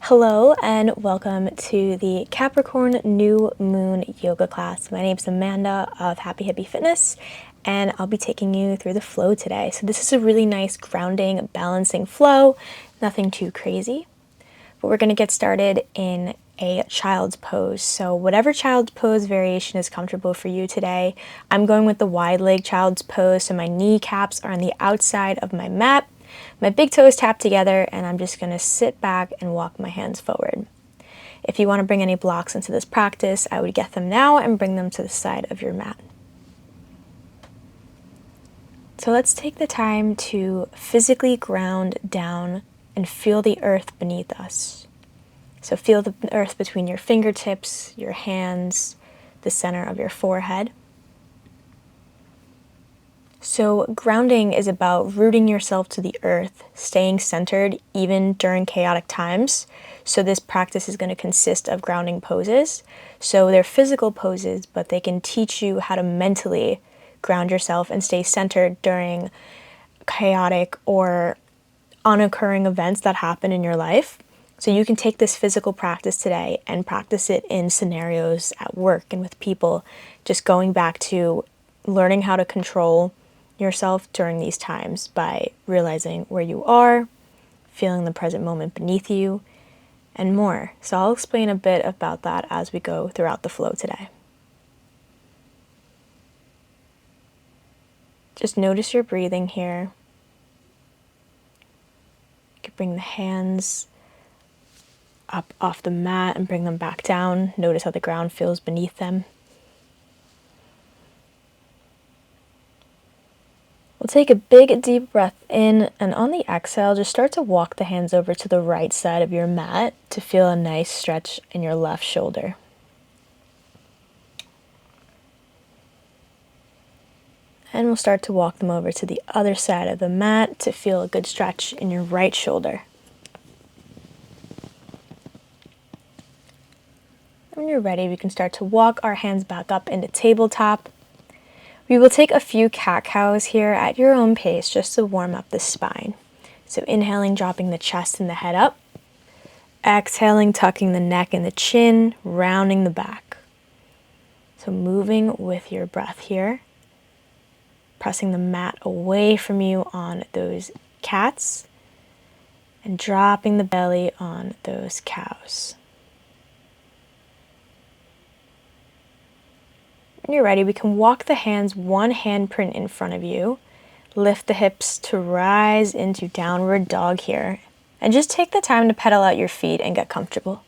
Hello and welcome to the Capricorn New Moon Yoga class. My name is Amanda of Happy Hippie Fitness, and I'll be taking you through the flow today. So this is a really nice grounding, balancing flow, nothing too crazy. But we're going to get started in a child's pose. So whatever child's pose variation is comfortable for you today, I'm going with the wide leg child's pose. So my kneecaps are on the outside of my mat. My big toes tap together, and I'm just going to sit back and walk my hands forward. If you want to bring any blocks into this practice, I would get them now and bring them to the side of your mat. So let's take the time to physically ground down and feel the earth beneath us. So feel the earth between your fingertips, your hands, the center of your forehead. So grounding is about rooting yourself to the earth, staying centered even during chaotic times. So this practice is going to consist of grounding poses. So they're physical poses, but they can teach you how to mentally ground yourself and stay centered during chaotic or unoccurring events that happen in your life. So you can take this physical practice today and practice it in scenarios at work and with people, just going back to learning how to control yourself during these times by realizing where you are, feeling the present moment beneath you, and more. So I'll explain a bit about that as we go throughout the flow today. Just notice your breathing here. You can bring the hands up off the mat and bring them back down. Notice how the ground feels beneath them. We'll take a big deep breath in, and on the exhale, just start to walk the hands over to the right side of your mat to feel a nice stretch in your left shoulder. And we'll start to walk them over to the other side of the mat to feel a good stretch in your right shoulder. When you're ready, we can start to walk our hands back up into tabletop. We will take a few cat-cows here at your own pace just to warm up the spine. So inhaling, dropping the chest and the head up. Exhaling, tucking the neck and the chin, rounding the back. So moving with your breath here. Pressing the mat away from you on those cats. And dropping the belly on those cows. When you're ready, we can walk the hands one handprint in front of you. Lift the hips to rise into downward dog here. And just take the time to pedal out your feet and get comfortable.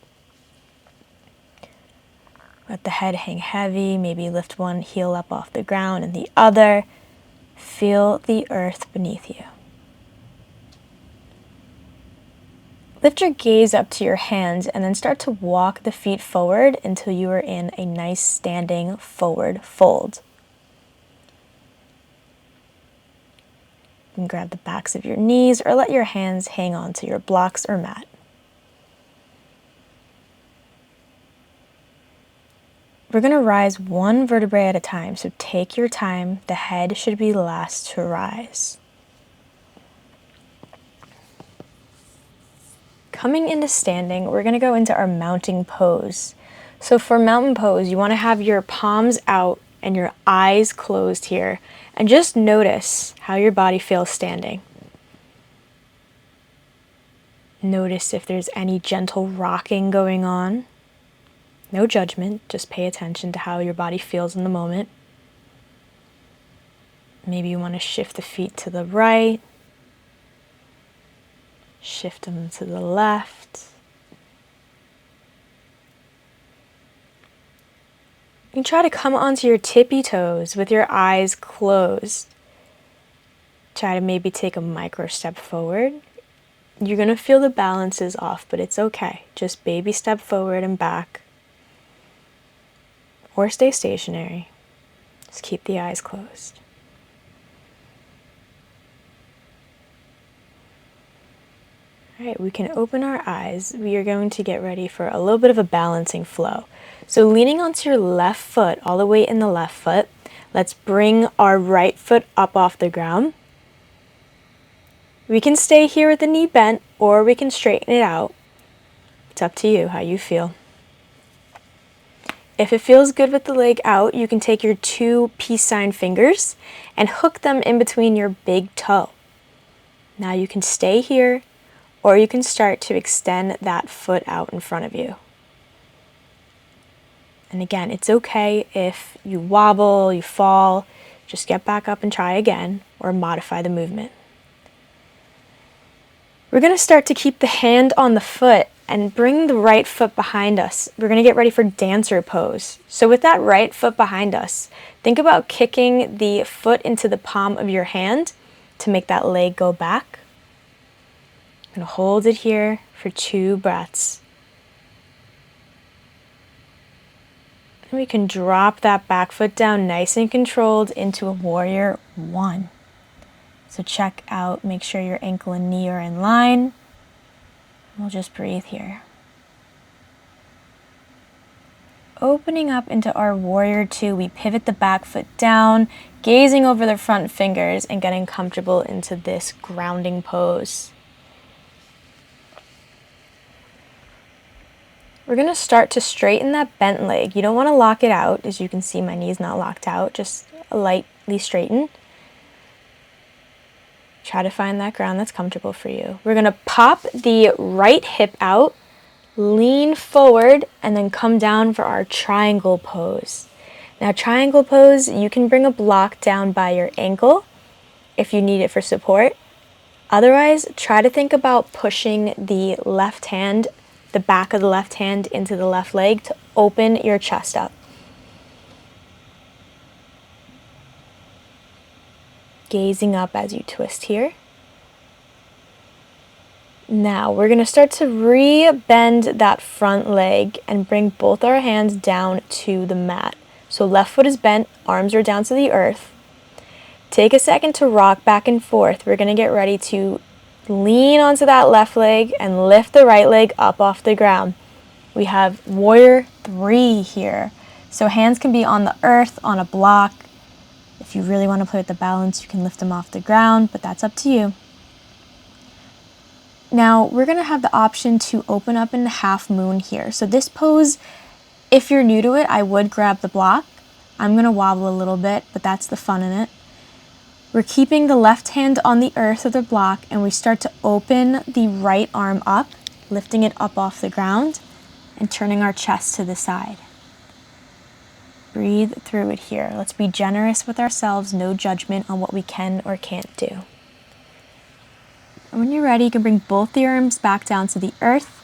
Let the head hang heavy. Maybe lift one heel up off the ground and the other. Feel the earth beneath you. Lift your gaze up to your hands and then start to walk the feet forward until you are in a nice standing forward fold. You can grab the backs of your knees or let your hands hang onto your blocks or mat. We're going to rise one vertebrae at a time, so take your time. The head should be last to rise. Coming into standing, we're going to go into our mounting pose. So for mountain pose, you want to have your palms out and your eyes closed here. And just notice how your body feels standing. Notice if there's any gentle rocking going on. No judgment, just pay attention to how your body feels in the moment. Maybe you want to shift the feet to the right. Shift them to the left. You can try to come onto your tippy toes with your eyes closed. Try to maybe take a micro step forward. You're going to feel the balance is off, but it's okay. Just baby step forward and back. Or stay stationary. Just keep the eyes closed. All right, we can open our eyes. We are going to get ready for a little bit of a balancing flow. So leaning onto your left foot, all the way in the left foot, let's bring our right foot up off the ground. We can stay here with the knee bent, or we can straighten it out. It's up to you how you feel. If it feels good with the leg out, you can take your 2 peace sign fingers and hook them in between your big toe. Now you can stay here, or you can start to extend that foot out in front of you. And again, it's okay if you wobble, you fall, just get back up and try again, or modify the movement. We're going to start to keep the hand on the foot and bring the right foot behind us. We're going to get ready for dancer pose. So with that right foot behind us, think about kicking the foot into the palm of your hand to make that leg go back. I'm going to hold it here for 2 breaths. And we can drop that back foot down nice and controlled into a warrior 1. So check out, make sure your ankle and knee are in line. We'll just breathe here. Opening up into our warrior 2, we pivot the back foot down, gazing over the front fingers and getting comfortable into this grounding pose. We're going to start to straighten that bent leg. You don't want to lock it out. As you can see, my knee's not locked out, just lightly straighten. Try to find that ground that's comfortable for you. We're going to pop the right hip out, lean forward, and then come down for our triangle pose. Now, triangle pose, you can bring a block down by your ankle if you need it for support. Otherwise, try to think about pushing the left hand, the back of the left hand into the left leg to open your chest up. Gazing up as you twist here. Now we're going to start to re-bend that front leg and bring both our hands down to the mat. So left foot is bent, arms are down to the earth. Take a second to rock back and forth. We're going to get ready to lean onto that left leg and lift the right leg up off the ground. We have warrior 3 here. So hands can be on the earth, on a block. If you really want to play with the balance, you can lift them off the ground, but that's up to you. Now, we're going to have the option to open up in half moon here. So this pose, if you're new to it, I would grab the block. I'm going to wobble a little bit, but that's the fun in it. We're keeping the left hand on the earth of the block, and we start to open the right arm up, lifting it up off the ground, and turning our chest to the side. Breathe through it here. Let's be generous with ourselves, no judgment on what we can or can't do. And when you're ready, you can bring both the arms back down to the earth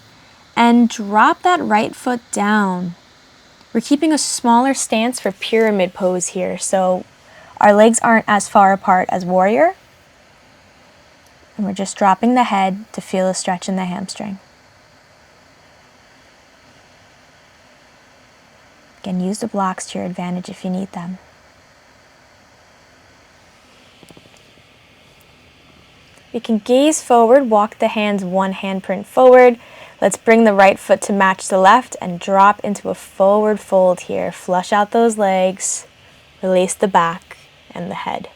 and drop that right foot down. We're keeping a smaller stance for pyramid pose here, so our legs aren't as far apart as warrior. And we're just dropping the head to feel a stretch in the hamstring. Again, use the blocks to your advantage if you need them. We can gaze forward, walk the hands 1 handprint forward. Let's bring the right foot to match the left and drop into a forward fold here. Flush out those legs, release the back and the head.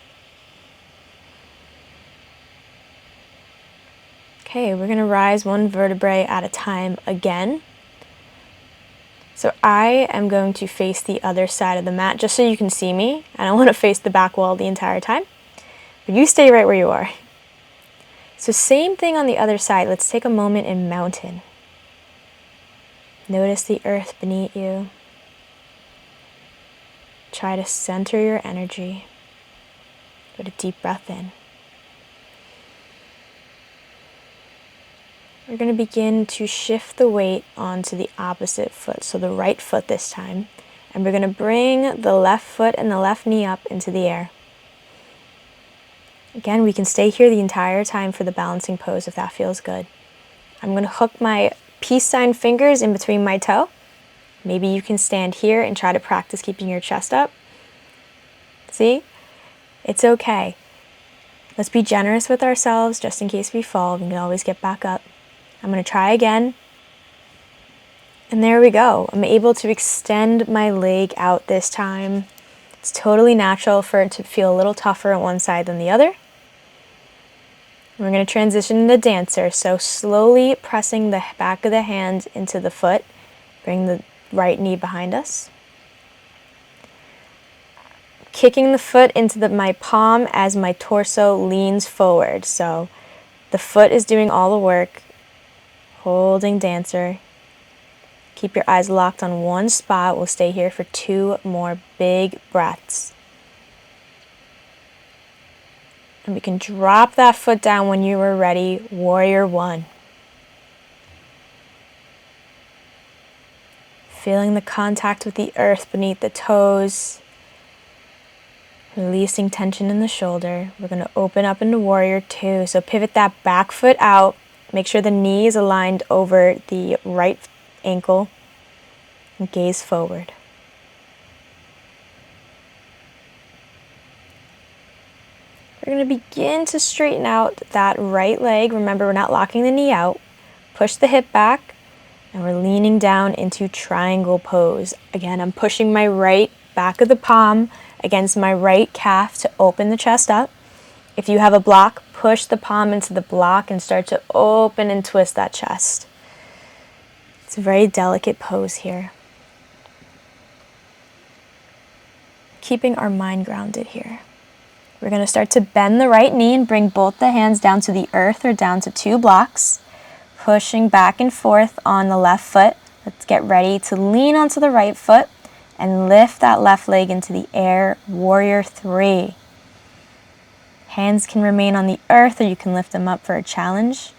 Okay, we're going to rise 1 vertebrae at a time again. So I am going to face the other side of the mat just so you can see me. I don't want to face the back wall the entire time, but you stay right where you are. So same thing on the other side. Let's take a moment in mountain. Notice the earth beneath you. Try to center your energy. Put a deep breath in. We're going to begin to shift the weight onto the opposite foot, so the right foot this time. And we're going to bring the left foot and the left knee up into the air. Again, we can stay here the entire time for the balancing pose if that feels good. I'm going to hook my peace sign fingers in between my toe. Maybe you can stand here and try to practice keeping your chest up. See? It's okay. Let's be generous with ourselves just in case we fall. We can always get back up. I'm going to try again. And there we go. I'm able to extend my leg out this time. It's totally natural for it to feel a little tougher on one side than the other. We're going to transition into dancer. So slowly pressing the back of the hand into the foot. Bring the right knee behind us. Kicking the foot into my palm as my torso leans forward. So the foot is doing all the work. Holding dancer. Keep your eyes locked on one spot. We'll stay here for 2 more big breaths. And we can drop that foot down when you are ready. Warrior 1. Feeling the contact with the earth beneath the toes. Releasing tension in the shoulder. We're going to open up into Warrior 2. So pivot that back foot out. Make sure the knee is aligned over the right ankle. And gaze forward. We're going to begin to straighten out that right leg. Remember, we're not locking the knee out. Push the hip back. And we're leaning down into triangle pose. Again, I'm pushing my right back of the palm against my right calf to open the chest up. If you have a block, push the palm into the block and start to open and twist that chest. It's a very delicate pose here. Keeping our mind grounded here. We're going to start to bend the right knee and bring both the hands down to the earth or down to 2 blocks. Pushing back and forth on the left foot. Let's get ready to lean onto the right foot and lift that left leg into the air. Warrior 3. Hands can remain on the earth or you can lift them up for a challenge.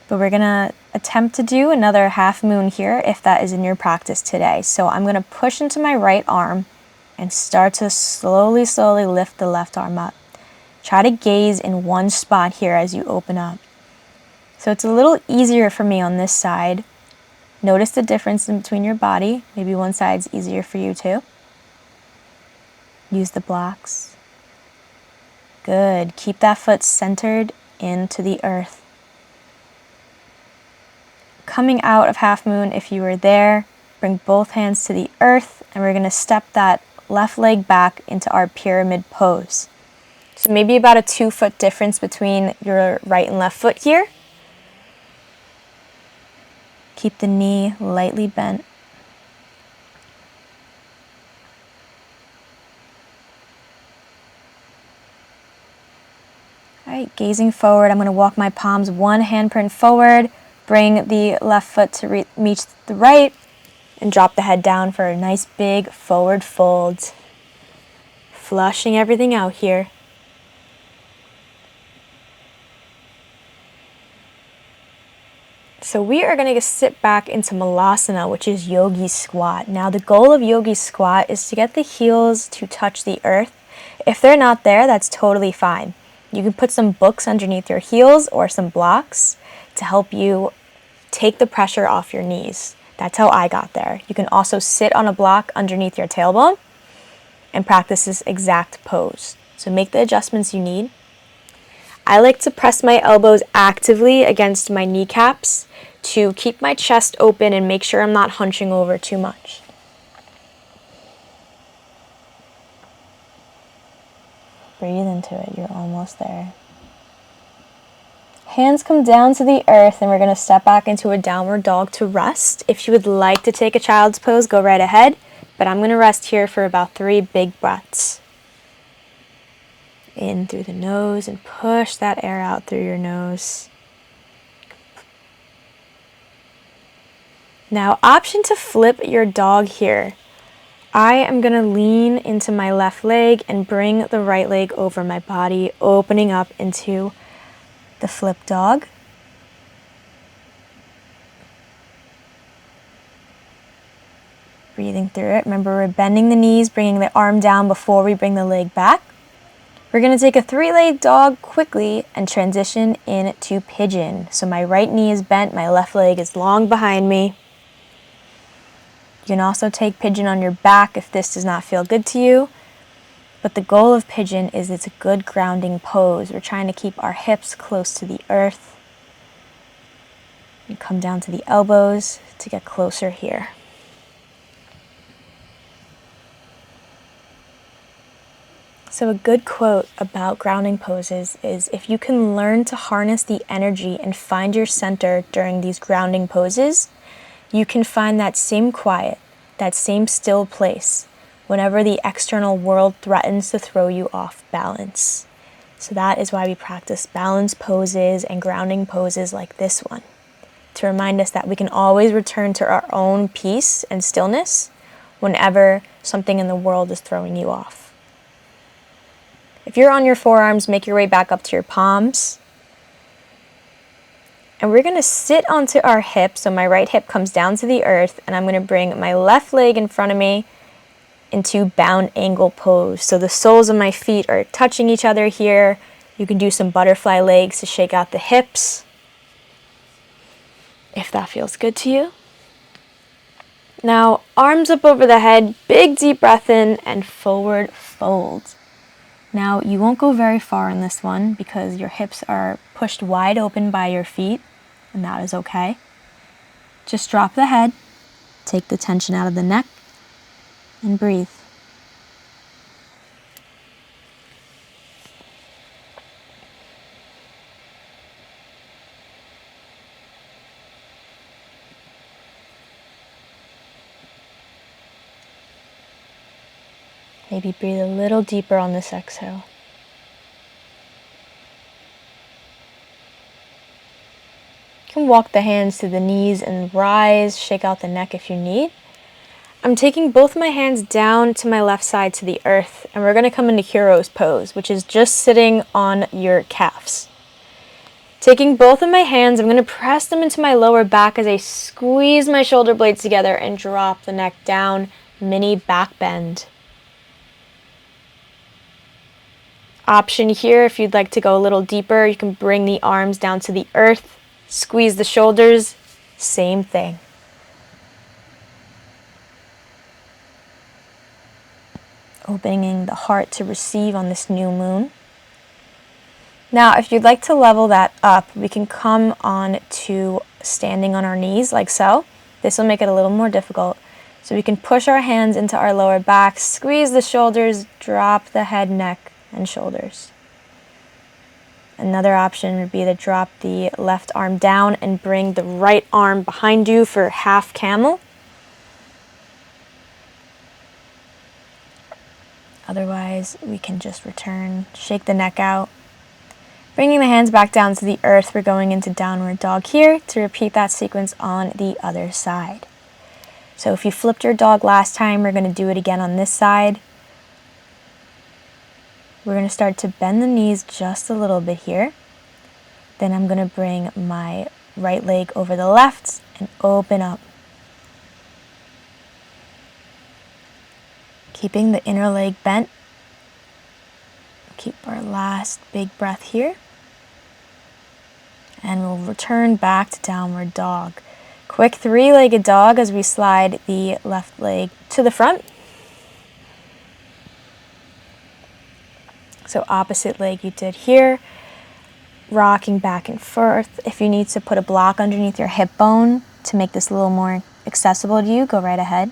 But we're going to attempt to do another half moon here if that is in your practice today. So I'm going to push into my right arm and start to slowly lift the left arm up. Try to gaze in one spot here as you open up. So it's a little easier for me on this side. Notice the difference in between your body. Maybe one side's easier for you too. Use the blocks. Good. Keep that foot centered into the earth. Coming out of half moon, if you were there, bring both hands to the earth, and we're going to step that left leg back into our pyramid pose. So maybe about a 2-foot difference between your right and left foot here. Keep the knee lightly bent. All right, gazing forward, I'm going to walk my palms 1 handprint forward, bring the left foot to reach the right, and drop the head down for a nice big forward fold. Flushing everything out here. So we are going to sit back into Malasana, which is yogi squat. Now the goal of yogi squat is to get the heels to touch the earth. If they're not there, that's totally fine. You can put some books underneath your heels or some blocks to help you take the pressure off your knees. That's how I got there. You can also sit on a block underneath your tailbone and practice this exact pose. So make the adjustments you need. I like to press my elbows actively against my kneecaps to keep my chest open and make sure I'm not hunching over too much. Breathe into it, you're almost there. Hands come down to the earth and we're going to step back into a downward dog to rest. If you would like to take a child's pose, go right ahead. But I'm going to rest here for about 3 big breaths. In through the nose and push that air out through your nose. Now, option to flip your dog here. I am going to lean into my left leg and bring the right leg over my body, opening up into the flip dog. Breathing through it. Remember, we're bending the knees, bringing the arm down before we bring the leg back. We're going to take a 3-legged dog quickly and transition into pigeon. So my right knee is bent, my left leg is long behind me. You can also take pigeon on your back if this does not feel good to you. But the goal of pigeon is it's a good grounding pose. We're trying to keep our hips close to the earth. And come down to the elbows to get closer here. So a good quote about grounding poses is, if you can learn to harness the energy and find your center during these grounding poses, you can find that same quiet, that same still place whenever the external world threatens to throw you off balance. So that is why we practice balance poses and grounding poses like this one, to remind us that we can always return to our own peace and stillness whenever something in the world is throwing you off. If you're on your forearms, make your way back up to your palms. And we're going to sit onto our hip, so my right hip comes down to the earth, and I'm going to bring my left leg in front of me into bound angle pose. So the soles of my feet are touching each other here. You can do some butterfly legs to shake out the hips, if that feels good to you. Now, arms up over the head, big deep breath in, and forward fold. Now, you won't go very far in this one because your hips are pushed wide open by your feet, and that is okay. Just drop the head, take the tension out of the neck, and breathe. Maybe breathe a little deeper on this exhale. You can walk the hands to the knees and rise, shake out the neck if you need. I'm taking both my hands down to my left side to the earth, and we're going to come into Hero's pose, which is just sitting on your calves. Taking both of my hands, I'm going to press them into my lower back as I squeeze my shoulder blades together and drop the neck down, mini back bend. Option here, if you'd like to go a little deeper, you can bring the arms down to the earth, squeeze the shoulders, same thing. Opening the heart to receive on this new moon. Now, if you'd like to level that up, we can come on to standing on our knees like so. This will make it a little more difficult. So we can push our hands into our lower back, squeeze the shoulders, drop the head, neck, and shoulders. Another option would be to drop the left arm down and bring the right arm behind you for half camel. Otherwise, we can just return, shake the neck out. Bringing the hands back down to the earth, we're going into downward dog here to repeat that sequence on the other side. So if you flipped your dog last time, we're going to do it again on this side. We're going to start to bend the knees just a little bit here. Then I'm going to bring my right leg over the left and open up. Keeping the inner leg bent. Keep our last big breath here. And we'll return back to downward dog. Quick three-legged dog as we slide the left leg to the front. So opposite leg you did here, rocking back and forth. If you need to put a block underneath your hip bone to make this a little more accessible to you, go right ahead.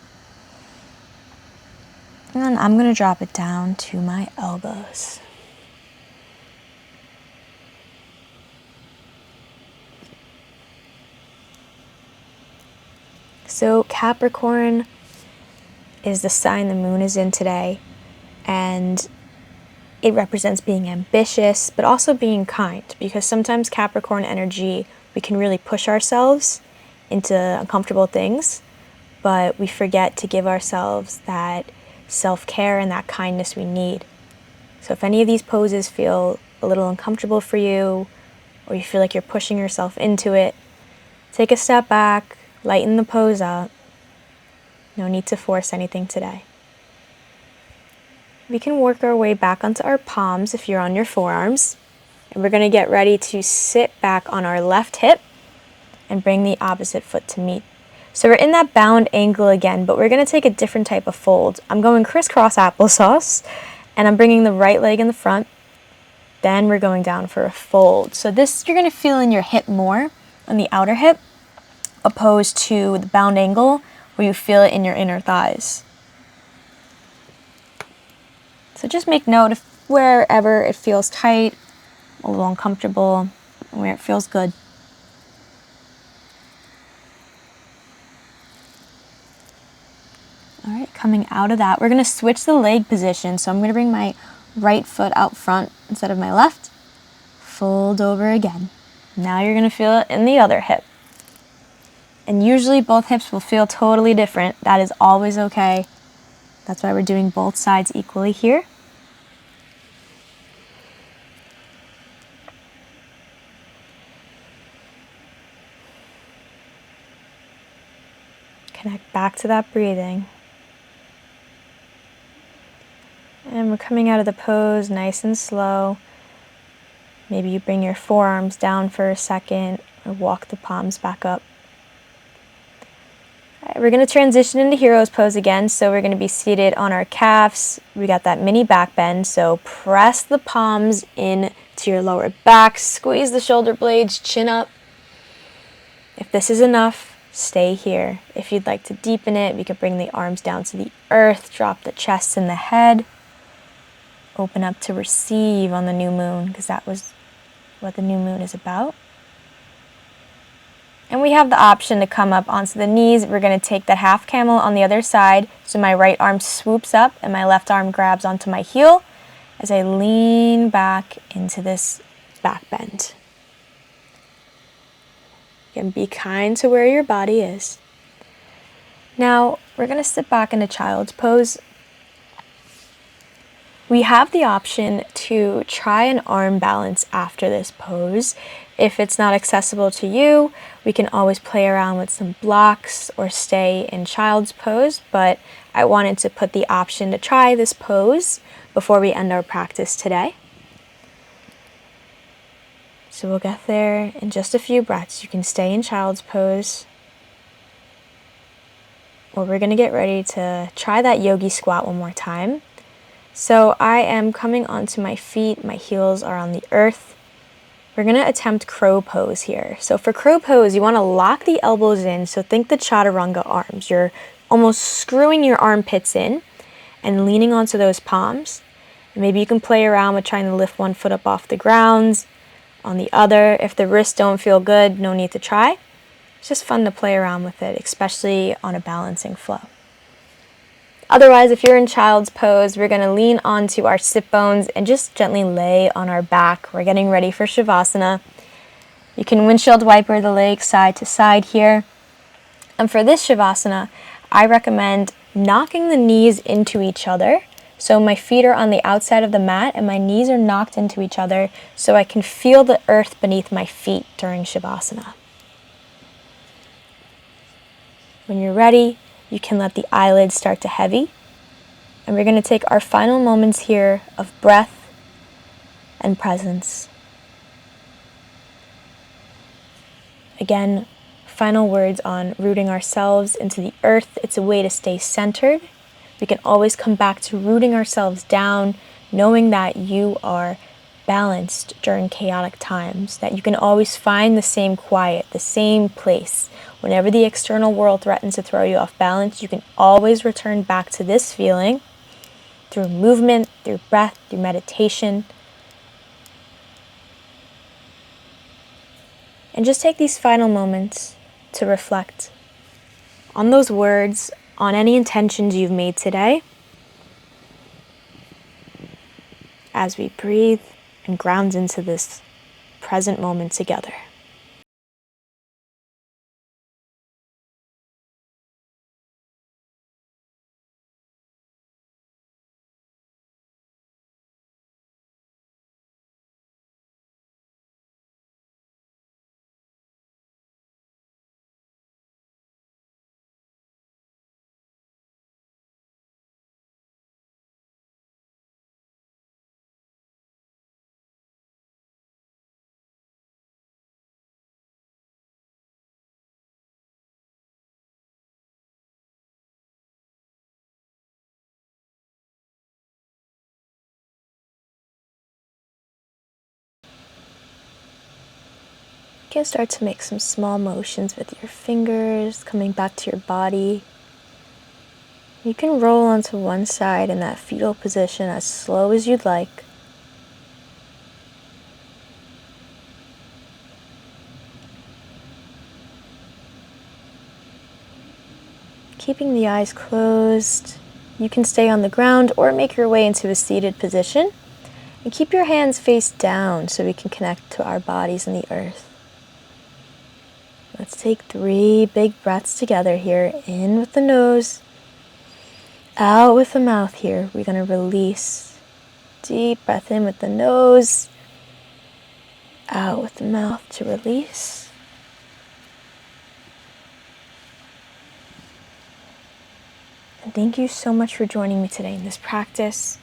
And then I'm going to drop it down to my elbows. So Capricorn is the sign the moon is in today, and it represents being ambitious, but also being kind, because sometimes Capricorn energy, we can really push ourselves into uncomfortable things, but we forget to give ourselves that self-care and that kindness we need. So if any of these poses feel a little uncomfortable for you, or you feel like you're pushing yourself into it, take a step back, lighten the pose up. No need to force anything today. We can work our way back onto our palms if you're on your forearms. And we're going to get ready to sit back on our left hip and bring the opposite foot to meet. So we're in that bound angle again, but we're going to take a different type of fold. I'm going crisscross applesauce, and I'm bringing the right leg in the front. Then we're going down for a fold. So this you're going to feel in your hip more, on the outer hip, opposed to the bound angle where you feel it in your inner thighs. So just make note wherever it feels tight, a little uncomfortable, where it feels good. All right, coming out of that, we're going to switch the leg position. So I'm going to bring my right foot out front instead of my left. Fold over again. Now you're going to feel it in the other hip. And usually both hips will feel totally different. That is always okay. That's why we're doing both sides equally here. Connect back to that breathing. And we're coming out of the pose nice and slow. Maybe you bring your forearms down for a second or walk the palms back up. All right, we're going to transition into hero's pose again. So we're going to be seated on our calves. We got that mini back bend. So press the palms in to your lower back. Squeeze the shoulder blades, chin up. If this is enough, stay here. If you'd like to deepen it, we could bring the arms down to the earth, drop the chest and the head. Open up to receive on the new moon, because that was what the new moon is about. And we have the option to come up onto the knees. We're going to take that half camel on the other side. So my right arm swoops up and my left arm grabs onto my heel as I lean back into this back bend. Again, be kind to where your body is. Now, we're going to sit back into child's pose. We have the option to try an arm balance after this pose. If it's not accessible to you, we can always play around with some blocks or stay in child's pose, but I wanted to put the option to try this pose before we end our practice today. So we'll get there in just a few breaths. You can stay in child's pose, or we're going to get ready to try that yogi squat one more time. So I am coming onto my feet, my heels are on the earth. We're going to attempt crow pose here. So for crow pose, you want to lock the elbows in. So think the chaturanga arms. You're almost screwing your armpits in and leaning onto those palms. And maybe you can play around with trying to lift one foot up off the ground, on the other. If the wrists don't feel good, no need to try. It's just fun to play around with it, especially on a balancing flow. Otherwise, if you're in child's pose, we're going to lean onto our sit bones and just gently lay on our back. We're getting ready for Shavasana. You can windshield wiper the legs side to side here. And for this Shavasana, I recommend knocking the knees into each other. So my feet are on the outside of the mat and my knees are knocked into each other so I can feel the earth beneath my feet during Shavasana. When you're ready, you can let the eyelids start to heavy. And we're going to take our final moments here of breath and presence. Again, final words on rooting ourselves into the earth. It's a way to stay centered. We can always come back to rooting ourselves down, knowing that you are balanced during chaotic times, that you can always find the same quiet, the same place. Whenever the external world threatens to throw you off balance, you can always return back to this feeling through movement, through breath, through meditation. And just take these final moments to reflect on those words, on any intentions you've made today, as we breathe and ground into this present moment together. You can start to make some small motions with your fingers, coming back to your body. You can roll onto one side in that fetal position as slow as you'd like. Keeping the eyes closed, you can stay on the ground or make your way into a seated position. And keep your hands face down so we can connect to our bodies and the earth. Let's take 3 big breaths together here. In with the nose, out with the mouth here. We're going to release. Deep breath in with the nose, out with the mouth to release. And thank you so much for joining me today in this practice.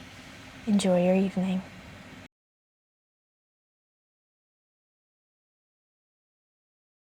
Enjoy your evening.